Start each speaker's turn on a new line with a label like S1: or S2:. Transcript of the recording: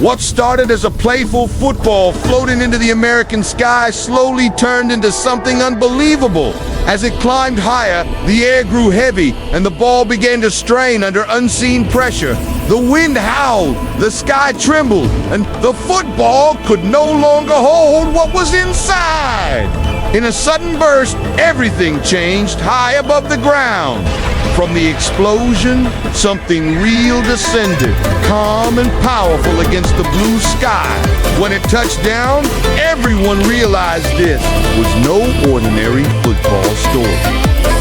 S1: What started as a playful football floating into the American sky slowly turned into something unbelievable. As it climbed higher, the air grew heavy and the ball began to strain under unseen pressure. The wind howled, the sky trembled, and the football could no longer hold what was inside. In a sudden burst, everything changed high above the ground. From the explosion, something real descended, calm and powerful against the blue sky. When it touched down, everyone realized this was no ordinary football story.